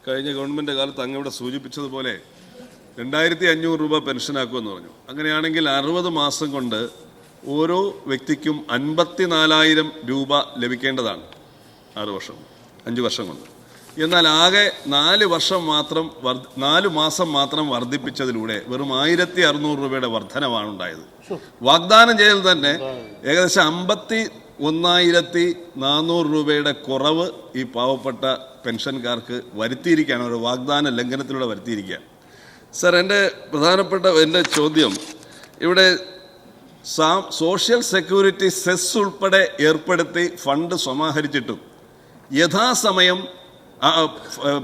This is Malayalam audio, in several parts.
കഴിഞ്ഞ ഗവൺമെൻറ് കാലത്ത് അങ്ങ് ഇവിടെ സൂചിപ്പിച്ചതുപോലെ 2500 രൂപ പെൻഷനാക്കുമെന്ന് പറഞ്ഞു. അങ്ങനെയാണെങ്കിൽ 60 മാസം കൊണ്ട് ഓരോ വ്യക്തിക്കും 54,000 രൂപ ലഭിക്കേണ്ടതാണ് 5 വർഷം കൊണ്ട്. എന്നാൽ ആകെ 4 മാസം മാത്രം വർദ്ധിപ്പിച്ചതിലൂടെ വെറും 1600 രൂപയുടെ വർധനവാണ് ഉണ്ടായത്. വാഗ്ദാനം ചെയ്തത് തന്നെ ഏകദേശം 51,400 രൂപയുടെ കുറവ് ഈ പാവപ്പെട്ട പെൻഷൻകാർക്ക് വരുത്തിയിരിക്കുകയാണ്, ഒരു വാഗ്ദാന ലംഘനത്തിലൂടെ വരുത്തിയിരിക്കുകയാണ്. സർ, എൻ്റെ ചോദ്യം, ഇവിടെ സോഷ്യൽ സെക്യൂരിറ്റി സെസ് ഉൾപ്പെടെ ഏർപ്പെടുത്തി ഫണ്ട് സമാഹരിച്ചിട്ടും യഥാസമയം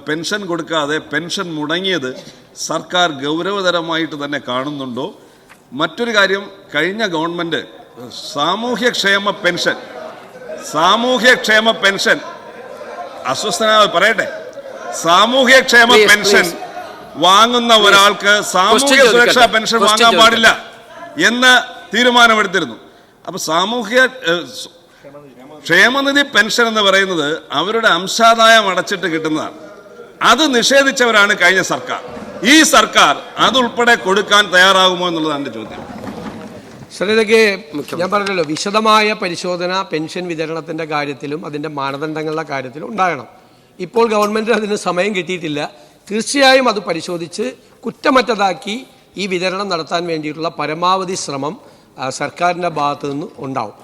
പെൻഷൻ കൊടുക്കാതെ പെൻഷൻ മുടങ്ങിയത് സർക്കാർ ഗൗരവതരമായിട്ട് തന്നെ കാണുന്നുണ്ടോ? മറ്റൊരു കാര്യം, കഴിഞ്ഞ ഗവൺമെൻറ് സാമൂഹ്യക്ഷേമ പെൻഷൻ പറയട്ടെ, സാമൂഹ്യക്ഷേമ പെൻഷൻ വാങ്ങുന്ന ഒരാൾക്ക് സാമൂഹ്യ സുരക്ഷാ പെൻഷൻ വാങ്ങാൻ പാടില്ല എന്ന് തീരുമാനമെടുത്തിരുന്നു. അപ്പൊ ക്ഷേമനിധി പെൻഷൻ എന്ന് പറയുന്നത് അവരുടെ അംശാദായം അടച്ചിട്ട് കിട്ടുന്നതാണ്. അത് നിഷേധിച്ചവരാണ് കഴിഞ്ഞ സർക്കാർ. ഈ സർക്കാർ അതുൾപ്പെടെ കൊടുക്കാൻ തയ്യാറാകുമോ എന്നുള്ളതാണ് എൻ്റെ ചോദ്യം. സാർ, ഇതൊക്കെ ഞാൻ പറഞ്ഞല്ലോ, വിശദമായ പരിശോധന പെൻഷൻ വിതരണത്തിൻ്റെ കാര്യത്തിലും അതിൻ്റെ മാനദണ്ഡങ്ങളുടെ കാര്യത്തിലും ഉണ്ടാകണം. ഇപ്പോൾ ഗവൺമെൻറ് അതിന് സമയം കിട്ടിയിട്ടില്ല. തീർച്ചയായും അത് പരിശോധിച്ച് കുറ്റമറ്റതാക്കി ഈ വിതരണം നടത്താൻ വേണ്ടിയിട്ടുള്ള പരമാവധി ശ്രമം സർക്കാരിൻ്റെ ഭാഗത്തു നിന്ന് ഉണ്ടാവും.